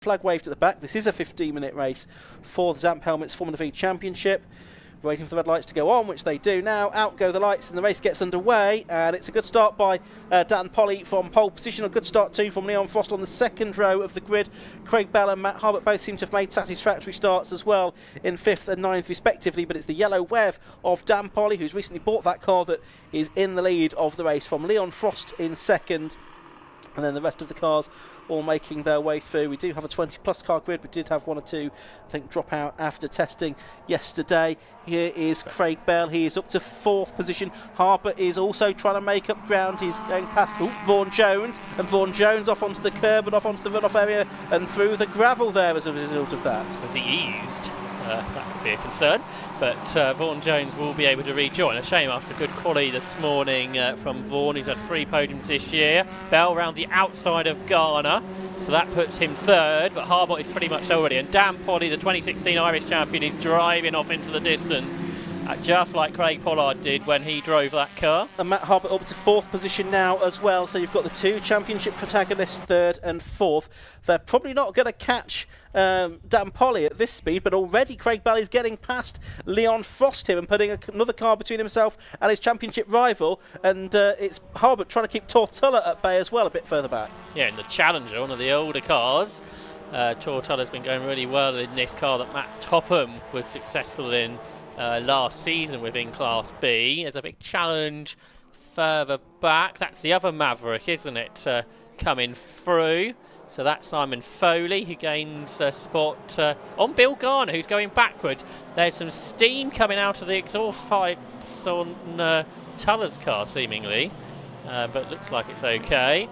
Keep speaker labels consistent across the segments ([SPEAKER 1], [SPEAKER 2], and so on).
[SPEAKER 1] Flag waved at the back. This is a 15-minute race for the Zamp Helmets Formula V Championship. Waiting for the red lights to go on, which they do now. Out go the lights and the race gets underway, and it's a good start by Dan Polly from pole position. A good start too from Leon Frost on the second row of the grid. Craig Bell and Matt Harbert both seem to have made satisfactory starts as well in 5th and 9th respectively, but it's the yellow wave of Dan Polly, who's recently bought that car, that is in the lead of the race, from Leon Frost in second. And then the rest of the cars all making their way through. We do have a 20-plus car grid. We did have one or two, I think, drop out after testing yesterday. Here is Craig Bell. He is up to 4th position. Harper is also trying to make up ground. He's going past Vaughan Jones. And Vaughan Jones off onto the curb and off onto the runoff area and through the gravel there as a result of that.
[SPEAKER 2] Was he eased? That could be a concern, but Vaughan Jones will be able to rejoin. A shame after good quality this morning from Vaughan. He's had 3 podiums this year. Bell round the outside of Garner, so that puts him 3rd, but Harbert is pretty much already. And Dan Polly, the 2016 Irish champion, is driving off into the distance, just like Craig Pollard did when he drove that car.
[SPEAKER 1] And Matt Harbert up to 4th position now as well, so you've got the 2 championship protagonists, 3rd and 4th. They're probably not going to catch Dan Polly at this speed, but already Craig Bell is getting past Leon Frost here and putting another car between himself and his championship rival, and it's Harbert trying to keep Tortulla at bay as well a bit further back.
[SPEAKER 2] Yeah, in the Challenger, one of the older cars. Tortulla's been going really well in this car that Matt Topham was successful in last season within Class B. There's a big challenge further back. That's the other Maverick, isn't it, coming through. So that's Simon Foley, who gains a spot on Bill Garner, who's going backward. There's some steam coming out of the exhaust pipes on Tuller's car, seemingly, but looks like it's okay.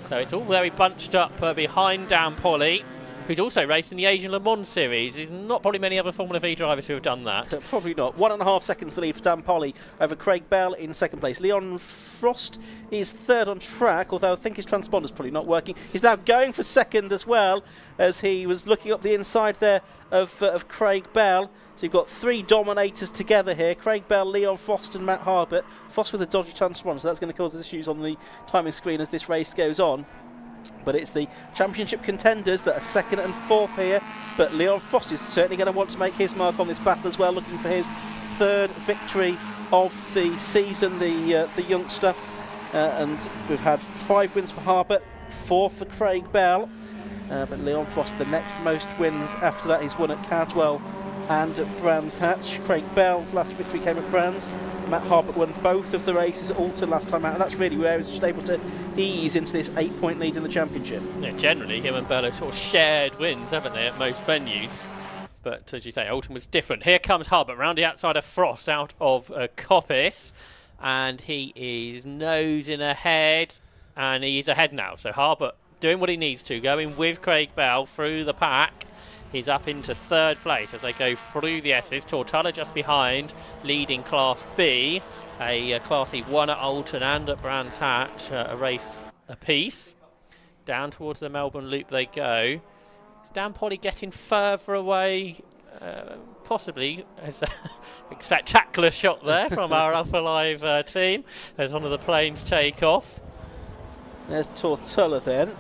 [SPEAKER 2] So it's all very bunched up behind Dan Polly, who's also raced in the Asian Le Mans series. There's not probably many other Formula V drivers who have done that.
[SPEAKER 1] Probably not. 1.5 seconds to lead for Dan Polly over Craig Bell in 2nd place. Leon Frost is 3rd on track, although I think his transponder's probably not working. He's now going for 2nd as well, as he was looking up the inside there of Craig Bell. So you've got 3 dominators together here: Craig Bell, Leon Frost and Matt Harbert. Frost with a dodgy transponder, so that's going to cause issues on the timing screen as this race goes on. But it's the championship contenders that are 2nd and 4th here. But Leon Frost is certainly going to want to make his mark on this battle as well, looking for his 3rd victory of the season, the youngster. And we've had 5 wins for Harbert, 4 for Craig Bell. But Leon Frost, the next most wins after that. He's won at Cadwell and at Brands Hatch. Craig Bell's last victory came at Brands. Matt Harbert won both of the races at Alton last time out, and that's really where he's just able to ease into this 8-point lead in the championship. Yeah,
[SPEAKER 2] generally him and Bell have sort of shared wins, haven't they, at most venues. But as you say, Alton was different. Here comes Harbert round the outside of Frost out of Coppice, and he is nosing ahead, and he's ahead now. So Harbert doing what he needs to, going with Craig Bell through the pack. He's up into 3rd place as they go through the S's. Tortulla just behind, leading Class B. A Class E won at Alton and at Brands Hatch, a race apiece. Down towards the Melbourne Loop they go. Is Dan Polly getting further away? Possibly. There's a spectacular shot there from our Upper Live team as one of the planes take off.
[SPEAKER 1] There's Tortulla then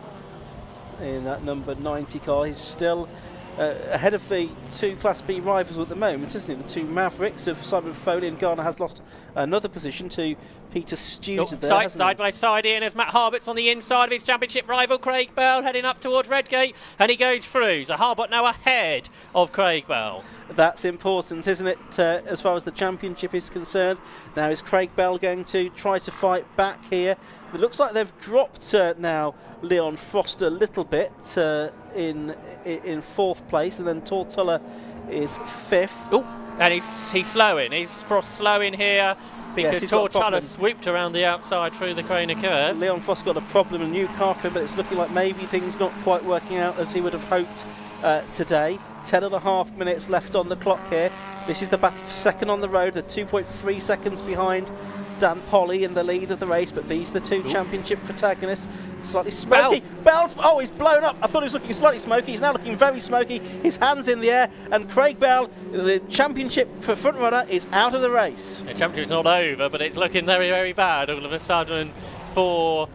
[SPEAKER 1] in that number 90 car. He's still ahead of the 2 Class B rivals at the moment, isn't he? The 2 Mavericks of Simon Foley, and Garner has lost another position to Peter Stewart there.
[SPEAKER 2] Side by side in as Matt Harbert's on the inside of his championship rival Craig Bell, heading up towards Redgate, and he goes through. So Harbert now ahead of Craig Bell.
[SPEAKER 1] That's important, isn't it, as far as the championship is concerned? Now is Craig Bell going to try to fight back here? It looks like they've dropped now Leon Frost a little bit in 4th place, and then Tortulla is 5th.
[SPEAKER 2] Oh, and he's slowing. He's Frost slowing here because Tortulla swooped around the outside through the corner curve.
[SPEAKER 1] Leon Frost got a problem, a new car for him, but it's looking like maybe things not quite working out as he would have hoped today. 10.5 minutes left on the clock here. This is the battle for 2nd on the road. They're 2.3 seconds behind Dan Polly in the lead of the race, but these are the 2 championship protagonists. Slightly smoky. Bell's, oh, he's blown up. I thought he was looking slightly smoky. He's now looking very smoky. His hands in the air, and Craig Bell, the championship for front runner, is out of the race.
[SPEAKER 2] The championship's not over, but it's looking very, very bad all of a sudden for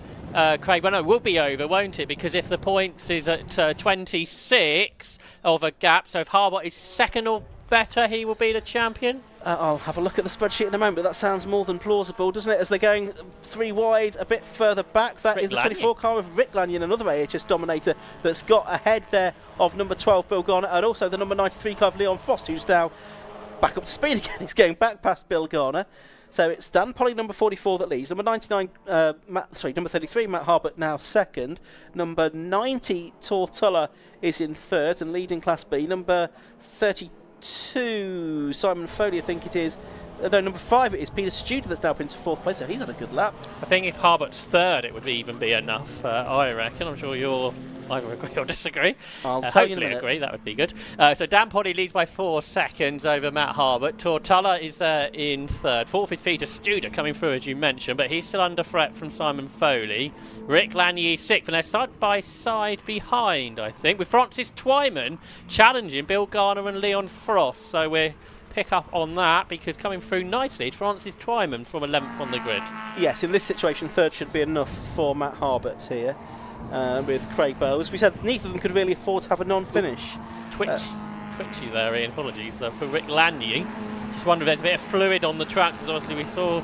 [SPEAKER 2] Craig, well, no, it will be over, won't it? Because if the points is at 26 of a gap, so if Harbot is second or better, he will be the champion.
[SPEAKER 1] I'll have a look at the spreadsheet in a moment, but that sounds more than plausible, doesn't it? As they're going 3 wide, a bit further back, that is the 24 car of Rick Lanyon, another AHS dominator that's got ahead there of number 12, Bill Garner, and also the number 93 car of Leon Frost, who's now back up to speed again. He's going back past Bill Garner. So it's Dan Polly, number 44, that leads. Number 99, number 33, Matt Harbert, now second. Number 90, Tortulla, is in third and leading Class B. Number 32, Simon Foley, I think it is. No, number 5 it is Peter Studer that's now up into 4th place, so he's had a good lap.
[SPEAKER 2] I think if Harbert's third, it would even be enough, I reckon. I'm sure you'll either agree or disagree.
[SPEAKER 1] I'll tell you in a
[SPEAKER 2] hopefully
[SPEAKER 1] minute.
[SPEAKER 2] agree, that would be good. So Dan Poddy leads by 4 seconds over Matt Harbert. Tortulla is there in third. Fourth is Peter Studer coming through, as you mentioned, but he's still under threat from Simon Foley. Rick Lanier sixth, and they're side by side behind, I think, with Francis Twyman challenging Bill Garner and Leon Frost. So we're pick up on that, because coming through nicely, Francis Twyman from 11th on the grid.
[SPEAKER 1] Yes, in this situation, third should be enough for Matt Harbert here with Craig Bell. As we said, neither of them could really afford to have a non-finish.
[SPEAKER 2] Twitchy there, Ian. Apologies for Rick Lanier. Just wonder if there's a bit of fluid on the track, because obviously we saw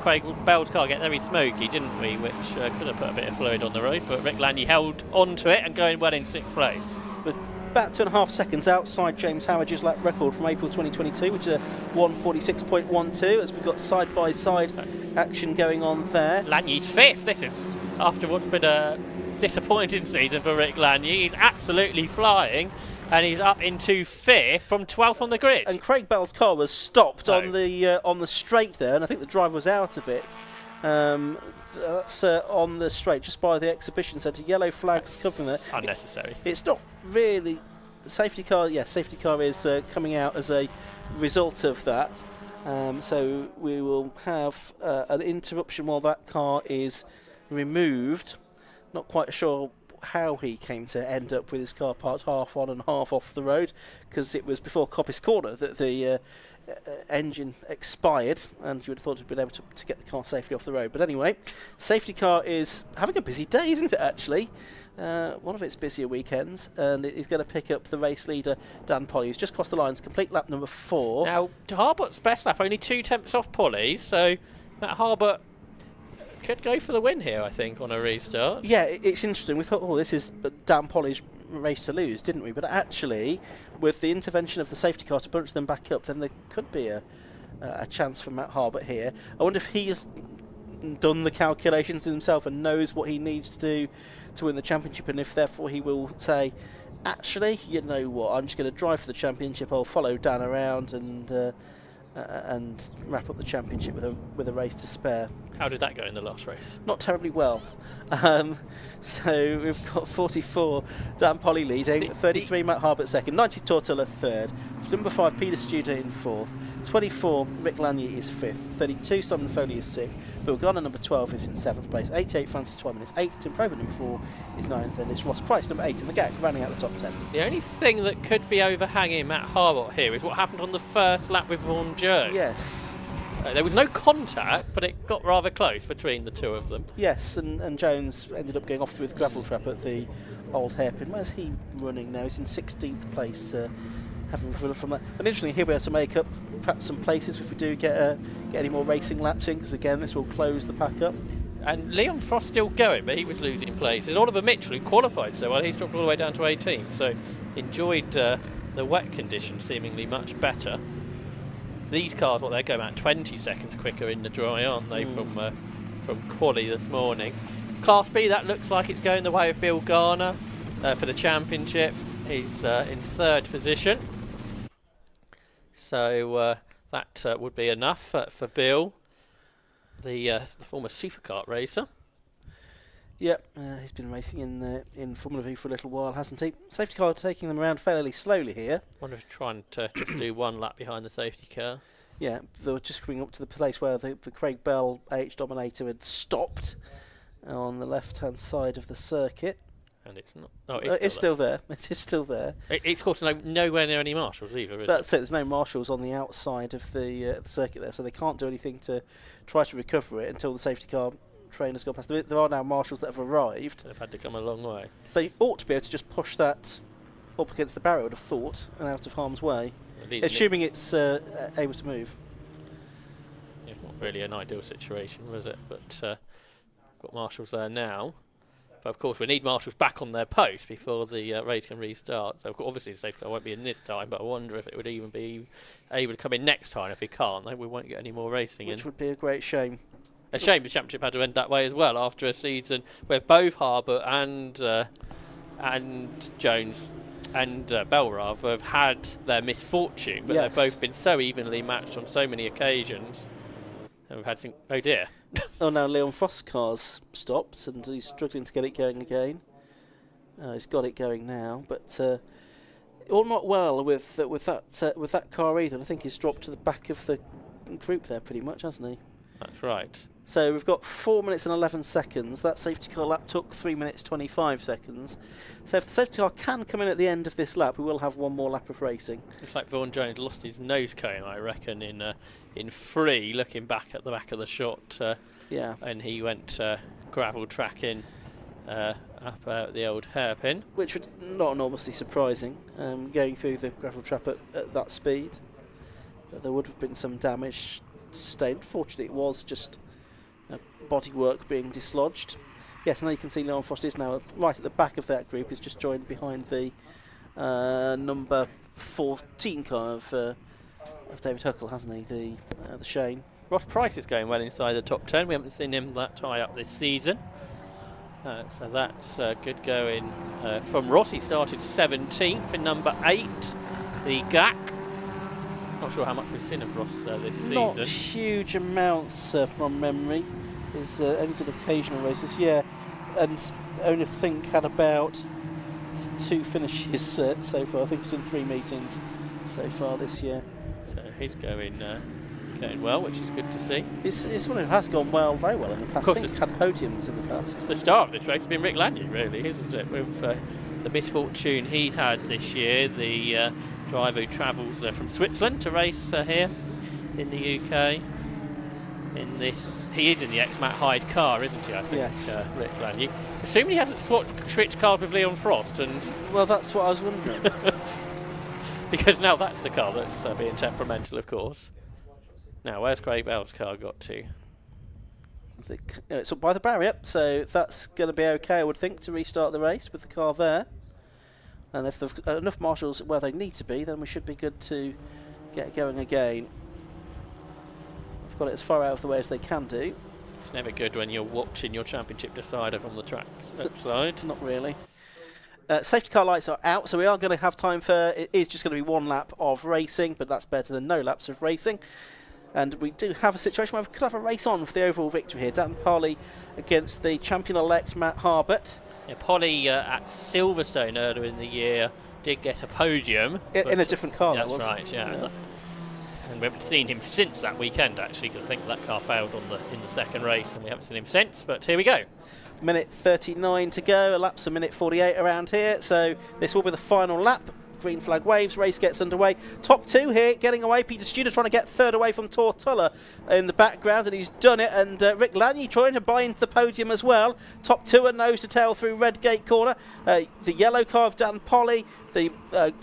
[SPEAKER 2] Craig Bell's car get very smoky, didn't we? Which could have put a bit of fluid on the road, but Rick Lanier held onto it and going well in 6th place.
[SPEAKER 1] But about 2.5 seconds outside James Howard's lap record from April 2022, which is a 1:46.12, as we've got side-by-side action going on there.
[SPEAKER 2] Lanier's 5th. This is after what's been a disappointing season for Rick Lanier. He's absolutely flying, and he's up into 5th from 12th on the grid.
[SPEAKER 1] And Craig Bell's car was stopped on the straight there, and I think the driver was out of it. That's on the straight, just by the exhibition centre. Yellow flags covering it.
[SPEAKER 2] Unnecessary.
[SPEAKER 1] It's not really safety car. Yes, safety car is coming out as a result of that. So we will have an interruption while that car is removed. Not quite sure how he came to end up with his car parked half on and half off the road, because it was before Coppice Corner that the engine expired, and you would have thought he'd been able to get the car safely off the road. But anyway, safety car is having a busy day, isn't it, actually? One of its busier weekends, and it is going to pick up the race leader, Dan Polly, who's just crossed the lines, complete lap number 4.
[SPEAKER 2] Now, Harbert's best lap, only 2 tenths off Polly's, so Matt Harbert could go for the win here, I think, on a restart.
[SPEAKER 1] Yeah, it's interesting. We thought, this is Dan Polly's race to lose, didn't we? But actually, with the intervention of the safety car to bunch them back up, then there could be a chance for Matt Harbert here. I wonder if he has done the calculations himself and knows what he needs to do to win the championship, and if therefore he will say, actually, you know what, I'm just going to drive for the championship. I'll follow Dan around and wrap up the championship with a race to spare.
[SPEAKER 2] How did that go in the last race?
[SPEAKER 1] Not terribly well. So we've got 44 Dan Polly leading, 33 Matt Harbert second, 90 Tortulla third, number 5 Peter Studer in 4th, 24 Rick Lanier is 5th, 32 Simon Foley is 6th, Bill Garner number 12 is in 7th place, 88 Francis Twyman is 8th, Tim Probert number 4 is 9th, and it's Ross Price number 8 in the gap, rounding out the top 10.
[SPEAKER 2] The only thing that could be overhanging Matt Harbert here is what happened on the first lap with Vaughan Jones.
[SPEAKER 1] Yes.
[SPEAKER 2] There was no contact, but it got rather close between the two of them.
[SPEAKER 1] Yes, and Jones ended up going off through the gravel trap at the old hairpin. Where's he running now? He's in 16th place, having recovered from that. And interestingly, he'll be able to make up perhaps some places if we do get any more racing laps in, because again, this will close the pack up.
[SPEAKER 2] And Leon Frost still going, but he was losing places. Oliver Mitchell, who qualified so well, he's dropped all the way down to 18th, so enjoyed the wet conditions seemingly much better. These cars, they're going about 20 seconds quicker in the dry, aren't they, from quali this morning. Class B, that looks like it's going the way of Bill Garner for the championship. He's in 3rd position. So that would be enough for Bill, the former superkart racer.
[SPEAKER 1] Yep, he's been racing in Formula V for a little while, hasn't he? Safety car taking them around fairly slowly here.
[SPEAKER 2] Wonder if trying to just do 1 lap behind the safety car.
[SPEAKER 1] Yeah, they were just coming up to the place where the Craig Bell AH Dominator had stopped on the left-hand side of the circuit.
[SPEAKER 2] And it's not. Oh,
[SPEAKER 1] it's still there. It is still there.
[SPEAKER 2] It's of course nowhere near any marshals either, is
[SPEAKER 1] That's it. There's no marshals on the outside of the circuit there, so they can't do anything to try to recover it until the safety car trainers gone past. There are now marshals that have arrived.
[SPEAKER 2] They've had to come a long way.
[SPEAKER 1] They ought to be able to just push that up against the barrier, I would have thought, and out of harm's way, assuming it's able to move.
[SPEAKER 2] Yeah, not really an ideal situation, was it? But got marshals there now. But of course, we need marshals back on their post before the race can restart. So obviously, the safety car won't be in this time. But I wonder if it would even be able to come in next time. If he can't, then we won't get any more racing in.
[SPEAKER 1] Which would be a great shame.
[SPEAKER 2] A shame the championship had to end that way as well after a season where both Harbert and Jones and Belrav have had their misfortune, but they've both been so evenly matched on so many occasions. And we've had some, oh dear.
[SPEAKER 1] Oh, now Leon Frost's car's stopped and he's struggling to get it going again. He's got it going now, but all not well with that car either. I think he's dropped to the back of the group there pretty much, hasn't he?
[SPEAKER 2] That's right.
[SPEAKER 1] So we've got 4 minutes and 11 seconds. That safety car lap took 3 minutes 25 seconds. So if the safety car can come in at the end of this lap, we will have one more lap of racing.
[SPEAKER 2] Looks like Vaughan Jones lost his nose cone, I reckon, in free, looking back at the back of the shot.
[SPEAKER 1] Yeah.
[SPEAKER 2] And he went gravel tracking up the old hairpin.
[SPEAKER 1] Which was not enormously surprising, going through the gravel trap at that speed. But there would have been some damage sustained. Fortunately, it was just bodywork being dislodged. Yes, now you can see Leon Frost is now right at the back of that group. He's just joined behind the number 14 car of David Huckle, hasn't he? The Shane.
[SPEAKER 2] Ross Price is going well inside the top 10. We haven't seen him that high up this season. So that's good going from Ross. He started 17th in number 8, the GAC. Not sure how much we've seen of Ross this season.
[SPEAKER 1] Not huge amounts from memory. He's only did occasional races, yeah, and only think had about 2 finishes so far. I think he's done 3 meetings so far this year.
[SPEAKER 2] So he's going well, which is good to see.
[SPEAKER 1] It's one who has gone well, very well in the past.
[SPEAKER 2] Of course,
[SPEAKER 1] I think he's had podiums in the past.
[SPEAKER 2] The star of this race has been Rick Lanier, really, isn't it? With the misfortune he's had this year, the driver who travels from Switzerland to race here in the UK. He is in the ex-Matt Hyde car, isn't he? I think.
[SPEAKER 1] Yes.
[SPEAKER 2] Rick Lanier. Assuming he hasn't switched cars with Leon Frost, and
[SPEAKER 1] well, that's what I was wondering.
[SPEAKER 2] because now that's the car that's being temperamental, of course. Now, where's Craig Bell's car got to?
[SPEAKER 1] It's up by the barrier, so that's going to be okay, I would think, to restart the race with the car there. And if there's enough marshals where they need to be, then we should be good to get going again. We've got it as far out of the way as they can do.
[SPEAKER 2] It's never good when you're watching your championship decider from the track outside.
[SPEAKER 1] Not really. Safety car lights are out, so we are going to have time for... It is just going to be 1 lap of racing, but that's better than no laps of racing. And we do have a situation where we could have a race on for the overall victory here. Dan Parley against the champion-elect Matt Harbert.
[SPEAKER 2] Yeah, Polly at Silverstone earlier in the year did get a podium.
[SPEAKER 1] In a different car,
[SPEAKER 2] that's
[SPEAKER 1] that was.
[SPEAKER 2] right, yeah. And we haven't seen him since that weekend, actually, because I think that car failed in the second race, and we haven't seen him since, but here we go.
[SPEAKER 1] Minute 39 to go, a lap's a minute 48 around here, so this will be the final lap. Green flag waves, race gets underway. Top 2 here, getting away. Peter Studer trying to get third away from Tortola in the background, and he's done it. And Rick Lanier trying to buy into the podium as well. Top 2 are nose to tail through Redgate corner. The yellow car of Dan Polly, the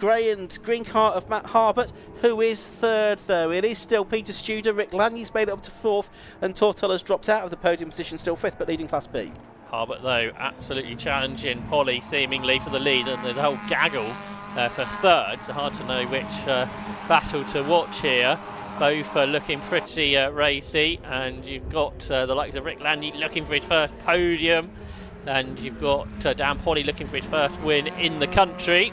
[SPEAKER 1] grey and green car of Matt Harbert, who is third though. It is still Peter Studer. Rick Lanier's made it up to 4th, and Tortola's dropped out of the podium position, still 5th, but leading Class B.
[SPEAKER 2] Harbert, though, absolutely challenging Polly seemingly for the lead, and the whole gaggle for third. So hard to know which battle to watch here. Both looking pretty racy, and you've got the likes of Rick Lanier looking for his first podium, and you've got Dan Polly looking for his first win in the country.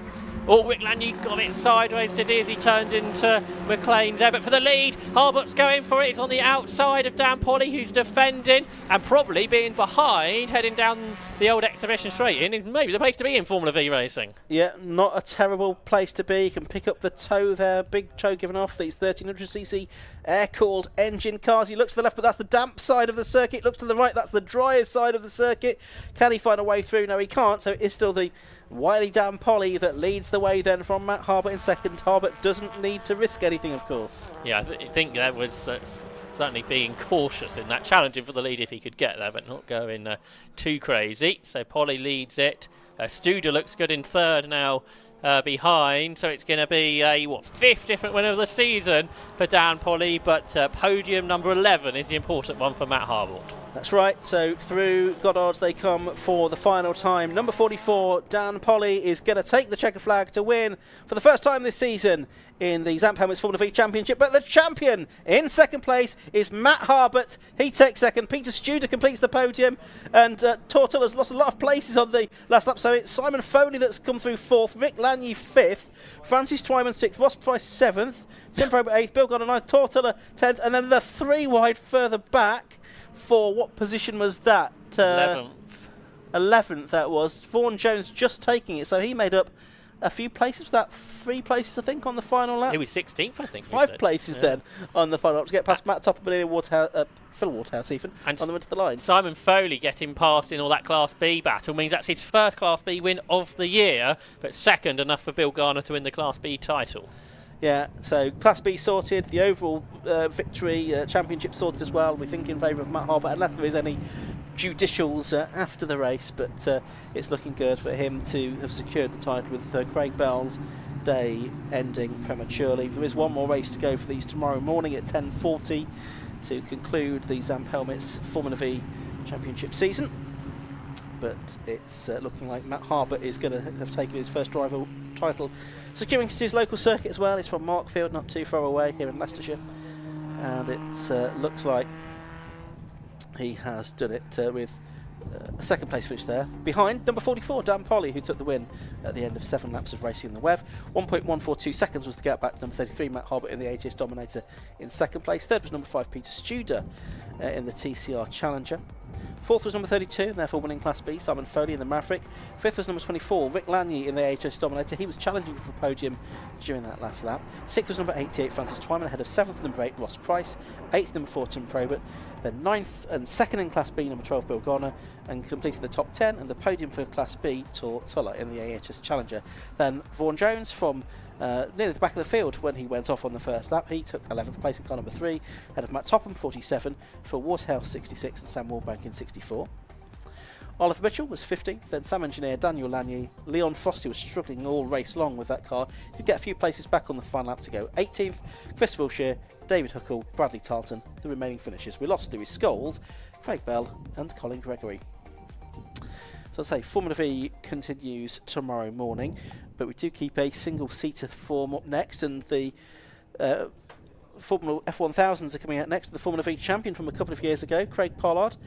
[SPEAKER 2] Oh, Rick Lanier got it sideways today as he turned into McLean's there, but for the lead, Harbert's going for it. He's on the outside of Dan Polly, who's defending and probably being behind, heading down the old exhibition straight in. Maybe the place to be in Formula V racing. Yeah, not a terrible place to be. You can pick up the tow there, big tow given off these 1300cc air-cooled engine cars. He looks to the left, but that's the damp side of the circuit. Looks to the right, that's the drier side of the circuit. Can he find a way through? No, he can't, so it is still the wily Dan Polly that leads the way then from Matt Harbert in second. Harbert doesn't need to risk anything, of course. Yeah, I think there was certainly being cautious in that, challenging for the lead if he could get there, but not going too crazy. So Polly leads it. Studer looks good in third now behind, so it's going to be a fifth different winner of the season for Dan Polly, but podium number 11 is the important one for Matt Harbolt.
[SPEAKER 1] That's right, so through Goddard's they come for the final time. Number 44, Dan Polly, is going to take the checker flag to win for the first time this season in the Zamp Helmets Formula V Championship, but the champion in second place is Matt Harbolt. He takes second. Peter Studer completes the podium, and Tortolla's lost a lot of places on the last lap, so it's Simon Foley that's come through fourth, Rick Lanier fifth, Francis Twyman sixth, Ross Price seventh, Tim Probert eighth, Bill Gardner ninth, Tortolla 10th, and then the three wide further back for what position was that? 11th that was. Vaughan Jones just taking it, so he made up a few places. Was that 3 places, I think, on the final lap?
[SPEAKER 2] He was 16th, I think.
[SPEAKER 1] 5 places then on the final lap to get past Matt Topham and Phil Waterhouse even, and on the way to the line.
[SPEAKER 2] Simon Foley getting past in all that Class B battle means that's his first Class B win of the year, but second enough for Bill Garner to win the Class B title.
[SPEAKER 1] Yeah, so Class B sorted, the overall victory championship sorted as well. We think in favour of Matt Harbolt, unless there is any judicials after the race, but it's looking good for him to have secured the title with Craig Bell's day ending prematurely. There is one more race to go for these tomorrow morning at 10:40 to conclude the Zamp Helmets Formula V Championship season, but it's looking like Matt Harbolt is going to have taken his first driver title, securing to his local circuit as well. It's from Markfield, not too far away here in Leicestershire, and it looks like he has done it with a second place finish there, behind number 44, Dan Polly, who took the win at the end of 7 laps of racing in the WEV. 1.142 seconds was the gap back to number 33, Matt Harbolt, in the AGS Dominator in second place. Third was number 5, Peter Studer, in the TCR Challenger. Fourth was number 32, and therefore winning Class B, Simon Foley in the Maverick. Fifth was number 24, Rick Lanier in the AHS Dominator. He was challenging for podium during that last lap. Sixth was number 88, Francis Twyman, ahead of 7th, number 8, Ross Price. 8th, number 4, Tim Probert. Then 9th and 2nd in Class B, number 12, Bill Garner, and completing the top 10, and the podium for Class B, Tortolla in the AHS Challenger. Then Vaughan Jones from nearly the back of the field when he went off on the first lap. He took 11th place in car number 3, ahead of Matt Topham, 47, Phil Waterhouse, 66, and Sam Wallbank in 64. Oliver Mitchell was 15th, then Sam Engineer, Daniel Lanier. Leon Frosty was struggling all race long with that car. He did get a few places back on the final lap to go. 18th, Chris Wilshire, David Huckle, Bradley Tarleton, the remaining finishers. We lost Louis Scholes, Craig Bell, and Colin Gregory. So I'll say Formula V continues tomorrow morning, but we do keep a single-seater form up next, and the Formula F1000s are coming out next. The Formula V champion from a couple of years ago, Craig Pollard,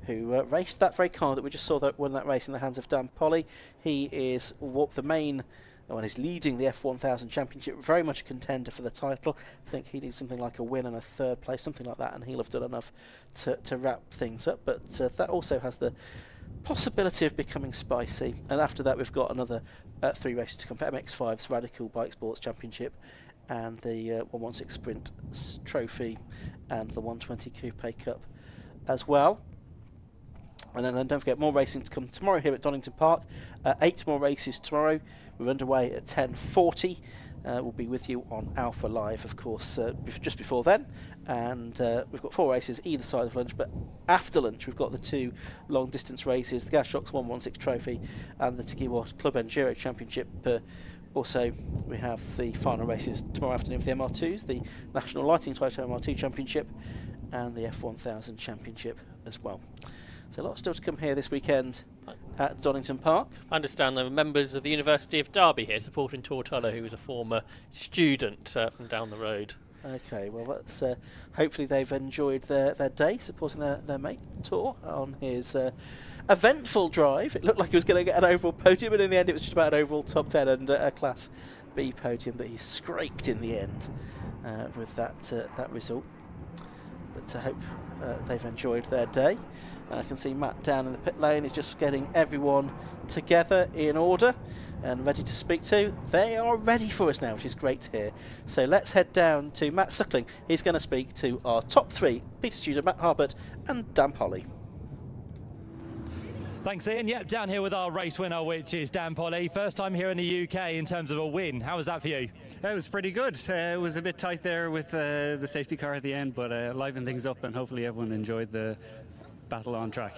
[SPEAKER 1] who raced that very car that we just saw that won that race in the hands of Dan Polly. He is the main, and is leading the F1000 championship, very much a contender for the title. I think he needs something like a win and a third place, something like that, and he'll have done enough to wrap things up. But that also has the possibility of becoming spicy. And after that, we've got another 3 races to come for MX5's Radical Bike Sports Championship, and the 116 Sprint Trophy, and the 120 Coupe Cup as well. And then don't forget, more racing to come tomorrow here at Donington Park. 8 more races tomorrow. We're underway at 10:40. We'll be with you on Alpha Live, of course, just before then. And we've got 4 races either side of lunch. But after lunch, we've got the 2 long-distance races, the Gasshocks 116 Trophy and the Tiguan Club Enduro Championship. Also, we have the final races tomorrow afternoon for the MR2s, the National Lighting Toyota MR2 Championship and the F1000 Championship as well. So lots still to come here this weekend at Donington Park.
[SPEAKER 2] I understand there were members of the University of Derby here supporting Tortolla, who was a former student from down the road.
[SPEAKER 1] Okay, well, that's hopefully they've enjoyed their day supporting their mate Tor on his eventful drive. It looked like he was going to get an overall podium, but in the end it was just about an overall top 10 and a Class B podium that he scraped in the end with that result. But I hope they've enjoyed their day. I can see Matt down in the pit lane is just getting everyone together in order and ready to speak to. They are ready for us now, which is great to hear. So let's head down to Matt Suckling. He's going to speak to our top 3, Peter Studer, Matt Harbolt and Dan Polly.
[SPEAKER 3] Thanks, Ian. Yep, down here with our race winner, which is Dan Polly. First time here in the UK in terms of a win. How was that for you?
[SPEAKER 4] It was pretty good. It was a bit tight there with the safety car at the end, but livened things up, and hopefully everyone enjoyed the battle on track.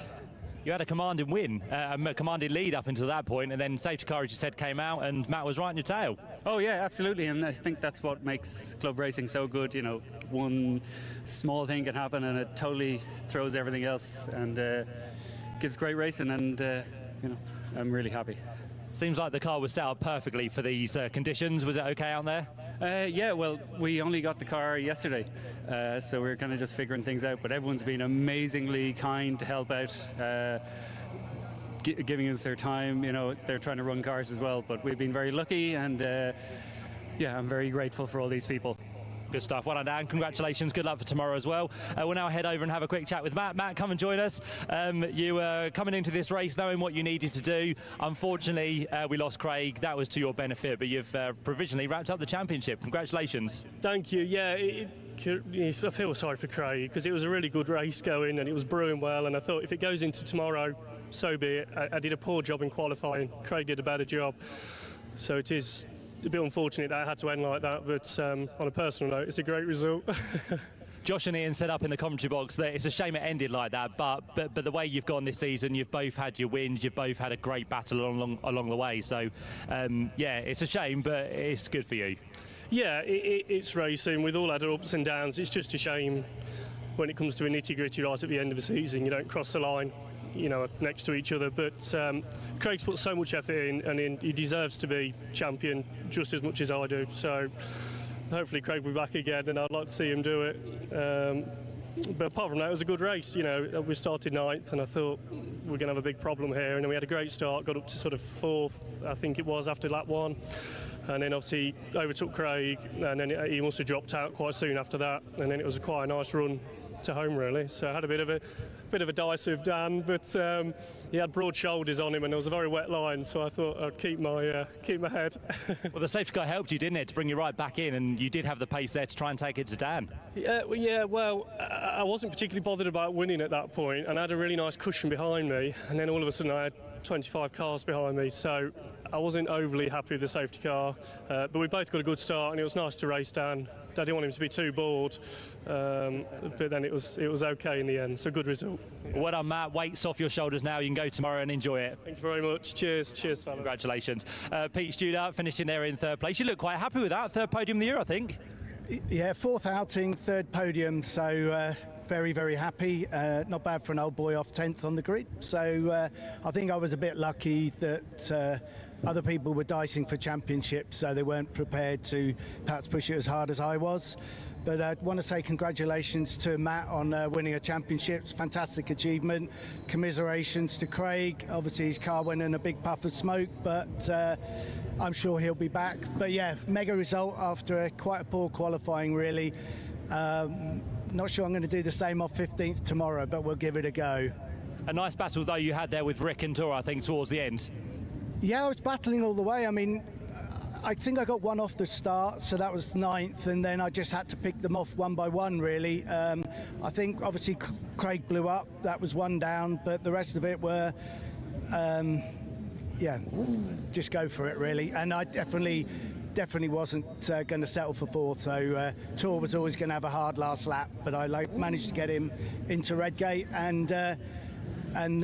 [SPEAKER 3] You had a commanding win, a commanding lead up until that point, and then safety car, as you said, came out, and Matt was right in your tail.
[SPEAKER 4] Oh yeah, absolutely, and I think that's what makes club racing so good. You know, one small thing can happen, and it totally throws everything else, and gives great racing. And you know, I'm really happy.
[SPEAKER 3] Seems like the car was set up perfectly for these conditions. Was it okay out there?
[SPEAKER 4] Yeah, well, we only got the car yesterday, so we're kind of just figuring things out. But everyone's been amazingly kind to help out, giving us their time. You know, they're trying to run cars as well, but we've been very lucky, and yeah, I'm very grateful for all these people.
[SPEAKER 3] Good stuff. Well done, Dan. Congratulations. Good luck for tomorrow as well. We'll now head over and have a quick chat with Matt. Matt, come and join us. You were coming into this race knowing what you needed to do. Unfortunately, we lost Craig. That was to your benefit, but you've provisionally wrapped up the championship. Congratulations.
[SPEAKER 5] Thank you. Yeah, I feel sorry for Craig because it was a really good race going and it was brewing well, and I thought if it goes into tomorrow, so be it. I did a poor job in qualifying. Craig did a better job. So it is a bit unfortunate that it had to end like that, but on a personal note, it's a great result.
[SPEAKER 3] Josh and Ian said up in the commentary box that it's a shame it ended like that, but the way you've gone this season, you've both had your wins, you've both had a great battle along the way. So, yeah, it's a shame, but it's good for you.
[SPEAKER 5] Yeah, it's racing with all our ups and downs. It's just a shame when it comes to a nitty-gritty right at the end of the season. You don't cross the line, you know, next to each other. But Craig's put so much effort in, and he deserves to be champion just as much as I do. So hopefully Craig will be back again, and I'd like to see him do it. But apart from that, it was a good race. You know, we started 9th, and I thought we're going to have a big problem here. And then we had a great start, got up to sort of 4th, I think it was, after lap 1. And then obviously overtook Craig, and then he must have dropped out quite soon after that. And then it was quite a nice run to home, really. So I had a bit of a dice with Dan, but he had broad shoulders on him, and there was a very wet line. So I thought I'd keep my head.
[SPEAKER 3] Well, the safety car helped you, didn't it, to bring you right back in, and you did have the pace there to try and take it to Dan.
[SPEAKER 5] Yeah. Well, I wasn't particularly bothered about winning at that point, and I had a really nice cushion behind me. And then all of a sudden, I had 25 cars behind me, so I wasn't overly happy with the safety car, but we both got a good start, and it was nice to race Dan. I didn't want him to be too bored, but then it was okay in the end, so good result.
[SPEAKER 3] Well done, Matt. Weight's off your shoulders now. You can go tomorrow and enjoy it.
[SPEAKER 5] Thank you very much. Cheers, fellas.
[SPEAKER 3] Congratulations. Pete Stewart finishing there in 3rd place. You look quite happy with that. 3rd podium of the year, I think.
[SPEAKER 6] Yeah, 4th outing, 3rd podium, so very, very happy. Not bad for an old boy off 10th on the grid. So I think I was a bit lucky that other people were dicing for championships, so they weren't prepared to perhaps push it as hard as I was. But I want to say congratulations to Matt on winning a championship. It's a fantastic achievement. Commiserations to Craig. Obviously his car went in a big puff of smoke, but I'm sure he'll be back. But yeah, mega result after quite a poor qualifying, really. Not sure I'm going to do the same off 15th tomorrow, but we'll give it a go.
[SPEAKER 3] A nice battle, though, you had there with Rick and Tora, I think, towards the end.
[SPEAKER 6] Yeah, I was battling all the way. I mean, I think I got one off the start, so that was 9th, and then I just had to pick them off one by one, really. I think, obviously, Craig blew up. That was one down, but the rest of it were, yeah, just go for it, really. And I definitely wasn't going to settle for 4th, so Tor was always going to have a hard last lap, but I managed to get him into Redgate, and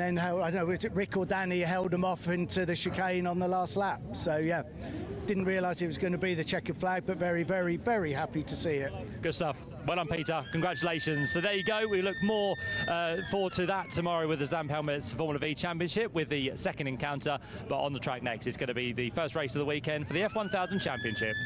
[SPEAKER 6] then I don't know, was it Rick or Danny held him off into the chicane on the last lap. So yeah, didn't realise it was going to be the checkered flag, but very, very, very happy to see it.
[SPEAKER 3] Good stuff. Well done, Peter. Congratulations. So there you go. We look more forward to that tomorrow with the Zamp Helmets Formula V Championship with the 2nd encounter. But on the track next, it's going to be the first race of the weekend for the F1000 Championship.